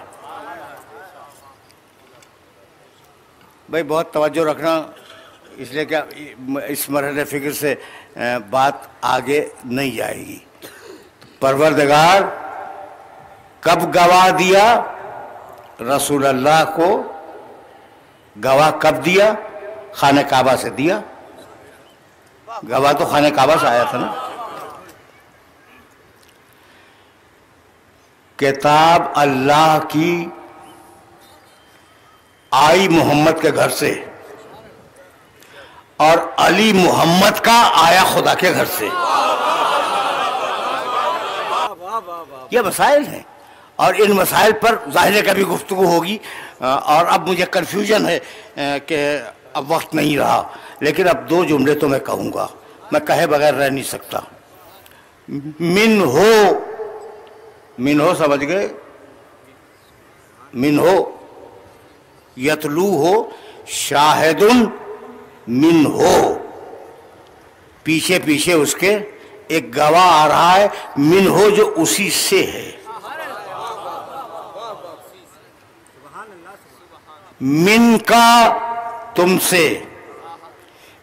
بھائی بہت توجہ رکھنا، اس لیے کہ اس مرحلے فکر سے بات آگے نہیں جائے گی. پروردگار کب گواہ دیا؟ رسول اللہ کو گواہ کب دیا؟ خانہ کعبہ سے دیا. گواہ تو خانہ کعبہ سے آیا تھا نا. کتاب اللہ کی آئی محمد کے گھر سے، اور علی محمد کا آیا خدا کے گھر سے. یہ مسائل ہیں، اور ان مسائل پر ظاہر ہے کبھی گفتگو ہوگی. اور اب مجھے کنفیوژن ہے کہ اب وقت نہیں رہا، لیکن اب دو جملے تو میں کہوں گا، میں کہے بغیر رہ نہیں سکتا. من ہو سمجھ گئے؟ من ہو یتلوہ شاہد من ہو، پیچھے پیچھے اس کے ایک گواہ آ رہا ہے، من ہو جو اسی سے ہے. من کا تم سے،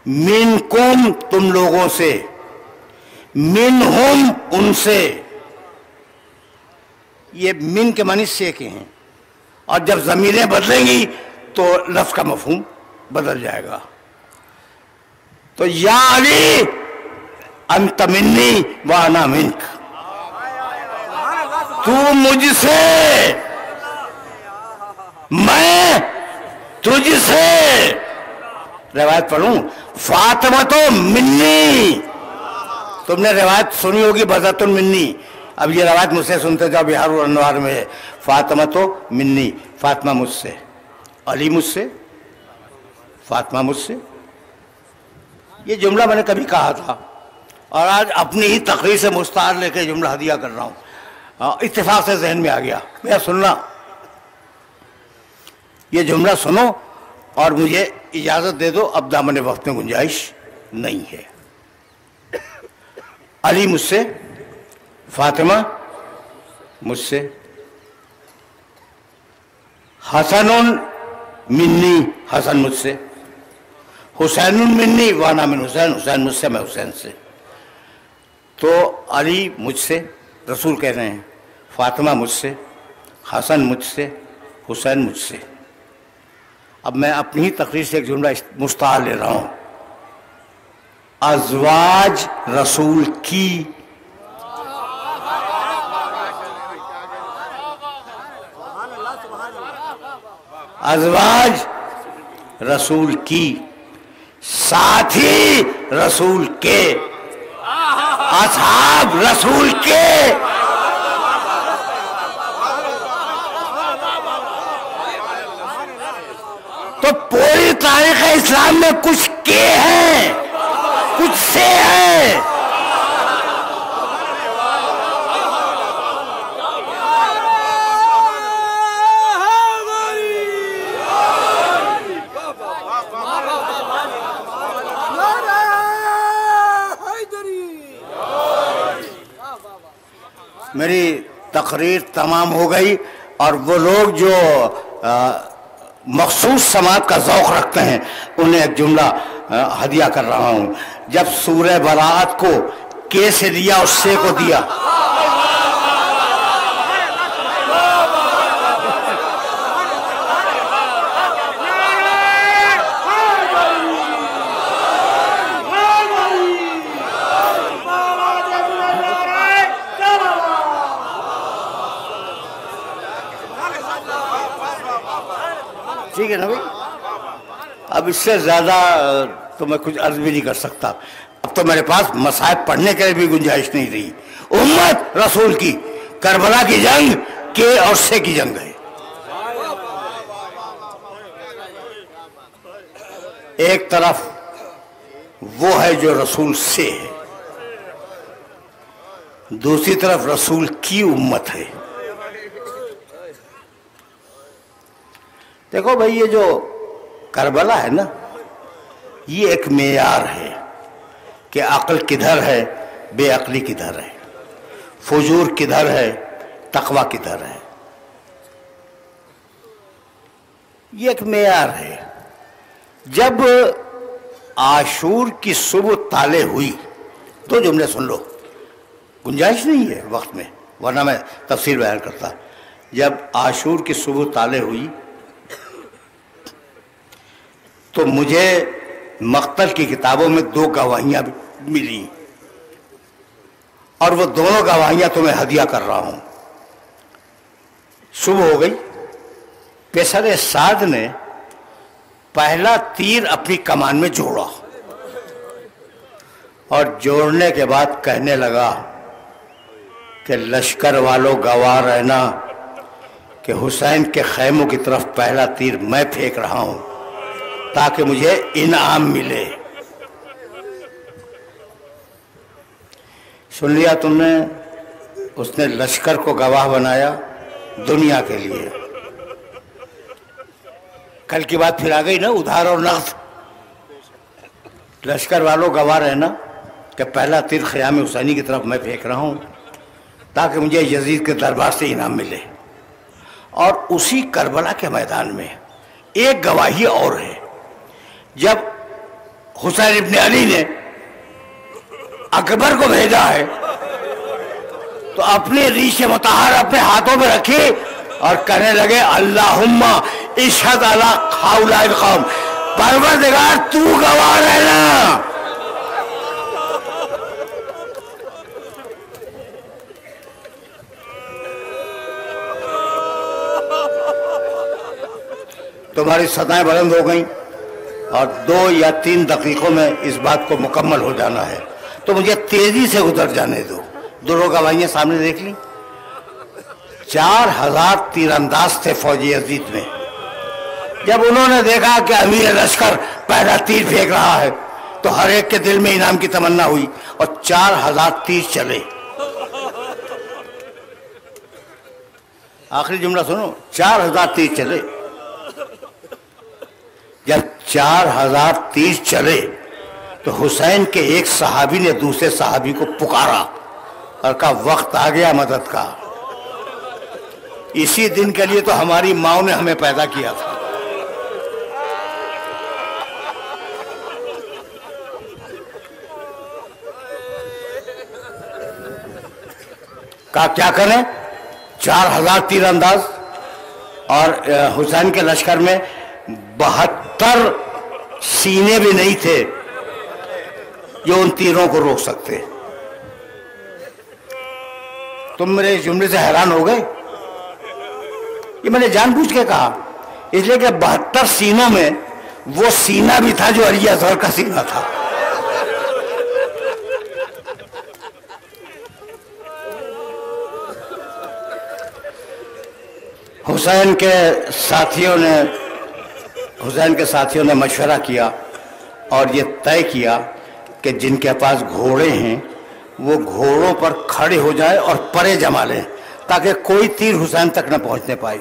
من کم تم لوگوں سے، من ہم ان سے. یہ من کے معنی سے کے ہیں، اور جب ضمیریں بدلیں گی تو لفظ کا مفہوم بدل جائے گا. تو یا علی انت منی وانا منک، تو مجھ سے میں تجھ سے. روایت پڑھوں؟ فاطمہ تو منی، تم نے روایت سنی ہوگی بذات منی. اب یہ روایت مجھ سے سنتے جاؤ، بہار الانوار میں ہے. فاطمہ تو منی، فاطمہ مجھ سے، علی مجھ سے، فاطمہ مجھ سے. یہ جملہ میں نے کبھی کہا تھا، اور آج اپنی ہی تقریر سے مستعار لے کے جملہ ہدیہ کر رہا ہوں. اتفاق سے ذہن میں آ گیا. میرا سننا، یہ جملہ سنو اور مجھے اجازت دے دو، اب دامن وقت میں گنجائش نہیں ہے. علی مجھ سے، فاطمہ مجھ سے. حسن منی، حسن مجھ سے. حسین منی وانا من حسین، حسین مجھ سے میں حسین سے. تو علی مجھ سے، رسول کہہ رہے ہیں، فاطمہ مجھ سے، حسن مجھ سے، حسین مجھ سے. اب میں اپنی ہی تقریر سے ایک جملہ مستعار لے رہا ہوں. ازواج رسول کی، ازواج رسول کی، ساتھی رسول کے، اصحاب رسول کے. تو پوری تاریخ اسلام میں کچھ کے ہیں، تجھ سے ہے۔ میری تقریر تمام ہو گئی، اور وہ لوگ جو مخصوص سماعت کا ذوق رکھتے ہیں انہیں ایک جملہ ہدیہ کر رہا ہوں۔ جب سورہ براءت کو کے سے دیا اور سے کو دیا، ٹھیک ہے نا بھائی؟ اب اس سے زیادہ تو میں کچھ عرض بھی نہیں کر سکتا۔ اب تو میرے پاس مصائب پڑھنے کے لیے بھی گنجائش نہیں رہی۔ امت رسول کی کربلا کی جنگ کے اور سے کی جنگ ہے۔ ایک طرف وہ ہے جو رسول سے ہے، دوسری طرف رسول کی امت ہے۔ دیکھو بھائی، یہ جو کربلا ہے نا، یہ ایک معیار ہے کہ عقل کدھر ہے، بے عقلی کدھر ہے، فجور کدھر ہے، تقوی کدھر ہے۔ یہ ایک معیار ہے۔ جب عاشور کی صبح طالع ہوئی، دو جملے سن لو، گنجائش نہیں ہے وقت میں ورنہ میں تفصیل بیان کرتا۔ جب عاشور کی صبح طالع ہوئی تو مجھے مقتل کی کتابوں میں دو گواہیاں ملی، اور وہ دونوں گواہیاں تمہیں ہدیہ کر رہا ہوں۔ صبح ہو گئی، پیسر سعد نے پہلا تیر اپنی کمان میں جوڑا، اور جوڑنے کے بعد کہنے لگا کہ لشکر والوں گواہ رہنا کہ حسین کے خیموں کی طرف پہلا تیر میں پھینک رہا ہوں تاکہ مجھے انعام ملے۔ سن لیا تم نے؟ اس نے لشکر کو گواہ بنایا دنیا کے لیے۔ کل کی بات پھر آ گئی نا، ادھار اور نقد۔ لشکر والوں گواہ رہنا کہ پہلا تیر خیام حسینی کی طرف میں پھینک رہا ہوں تاکہ مجھے یزید کے دربار سے انعام ملے۔ اور اسی کربلا کے میدان میں ایک گواہی اور ہے۔ جب حسین ابن علی نے اکبر کو بھیجا ہے تو اپنی ریش مطہر اپنے ہاتھوں میں رکھی اور کہنے لگے اللہم اشہد علی ہؤلاء القوم، پروردگار تو گواہ رہنا۔ تمہاری سطحیں بلند ہو گئیں اور 2 یا 3 دقیقوں میں اس بات کو مکمل ہو جانا ہے، تو مجھے تیزی سے گزر جانے دو۔ دونوں گواہیاں سامنے دیکھ لی۔ 4000 تیر انداز تھے فوج یزید میں۔ جب انہوں نے دیکھا کہ امیر لشکر پہلا تیر پھینک رہا ہے تو ہر ایک کے دل میں انعام کی تمنا ہوئی، اور 4000 تیر چلے۔ آخری جملہ سنو، 4000 تیر چلے۔ جب 4000 تیر چلے تو حسین کے ایک صحابی نے دوسرے صحابی کو پکارا اور کہا وقت آ گیا مدد کا۔ اسی دن کے لیے تو ہماری ماں نے ہمیں پیدا کیا تھا۔ کہا کیا کریں؟ 4000 تیر انداز، اور حسین کے لشکر میں 72 سینے بھی نہیں تھے جو ان تیروں کو روک سکتے۔ تم میرے جملے سے حیران ہو گئے؟ یہ میں نے جان بوجھ کے کہا، اس لیے کہ 72 سینوں میں وہ سینہ بھی تھا جو علی اصغر کا سینہ تھا۔ حسین کے ساتھیوں نے مشورہ کیا اور یہ طے کیا کہ جن کے پاس گھوڑے ہیں وہ گھوڑوں پر کھڑے ہو جائے اور پرے جما لیں تاکہ کوئی تیر حسین تک نہ پہنچنے پائے،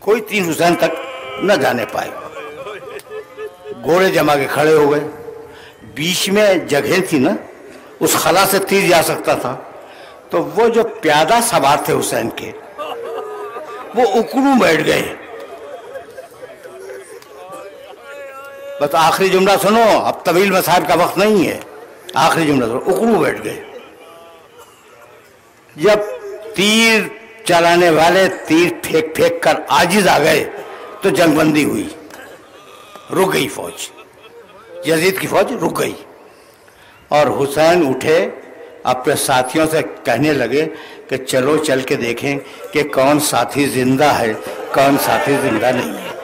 کوئی تیر حسین تک نہ جانے پائے۔ گھوڑے جما کے کھڑے ہو گئے، بیچ میں جگہ تھی نا، اس خلا سے تیر جا سکتا تھا، تو وہ جو پیادہ سوار تھے حسین کے وہ اکڑو بیٹھ گئے۔ بس آخری جملہ سنو، اب طویل مصائب کا وقت نہیں ہے، آخری جملہ سنو، اکڑو بیٹھ گئے۔ جب تیر چلانے والے تیر پھینک پھینک کر عاجز آ گئے تو جنگ بندی ہوئی، رک گئی فوج، یزید کی فوج رک گئی، اور حسین اٹھے اپنے ساتھیوں سے کہنے لگے کہ چلو چل کے دیکھیں کہ کون ساتھی زندہ ہے کون ساتھی زندہ نہیں ہے۔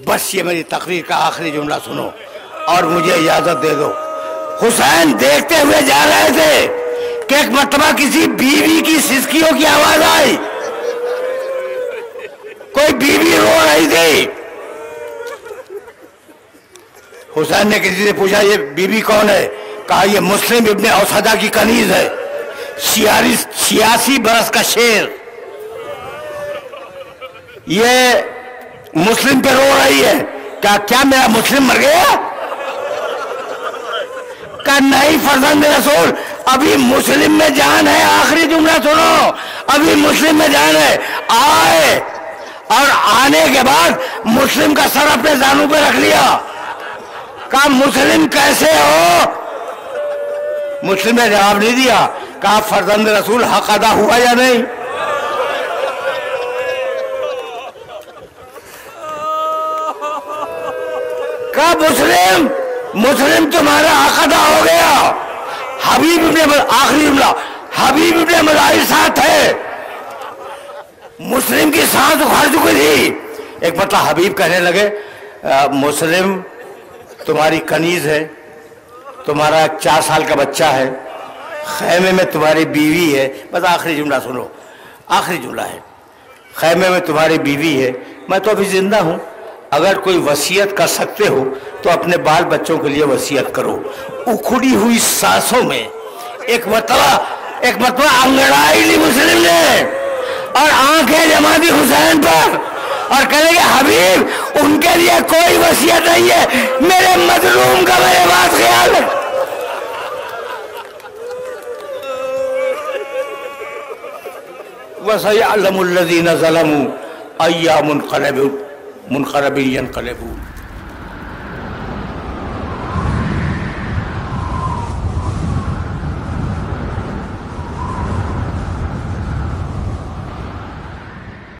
بس یہ میری تقریر کا آخری جملہ سنو اور مجھے اجازت دے دو۔ حسین دیکھتے ہوئے جا رہے تھے کہ ایک مرتبہ کسی بیوی کی سسکیوں کی آواز آئی، کوئی بیوی رو رہی تھی۔ حسین نے کسی سے پوچھا یہ بیوی کون ہے؟ کہا یہ مسلم ابن اوسدہ کی کنیز ہے، 86 برس کا شیر، یہ مسلم پہ رو رہی ہے۔ کیا میرا مسلم مر گیا؟ کہا نہیں فرزند رسول، ابھی مسلم میں جان ہے۔ آخری جملہ سنو، ابھی مسلم میں جان ہے۔ آئے اور آنے کے بعد مسلم کا سر اپنے زانوں پہ رکھ لیا، کہا مسلم کیسے ہو؟ مسلم نے جواب نہیں دیا، کہا فرزند رسول حق ادا ہوا یا نہیں؟ کہا مسلم تمہارا حق ادا ہو گیا۔ حبیب ابن آخری جملہ، حبیب ابن مظاہر ساتھ ہے، مسلم کی سانس اکھڑ چکی تھی۔ ایک مرتبہ حبیب کہنے لگے مسلم تمہاری کنیز ہے، تمہارا 4 سال کا بچہ ہے، خیمے میں تمہاری بیوی ہے۔ بس آخری جملہ سنو، آخری جملہ ہے، خیمے میں تمہاری بیوی ہے، میں تو ابھی زندہ ہوں، اگر کوئی وصیت کر سکتے ہو تو اپنے بال بچوں کے لیے وصیت کرو۔ اکھڑی ہوئی سانسوں میں ایک مرتبہ انگڑائی لی مسلم نے اور آنکھیں جما دی حسین پر اور کہنے کہ حبیب ان کے لیے کوئی وصیت نہیں ہے، میرے مظلوم کا میرے بات خیال ہے۔ وَسَيَعْلَمُ الَّذِينَ ظَلَمُوا أَيَّ مُنْقَلَبٍ يَنْقَلِبُونَ۔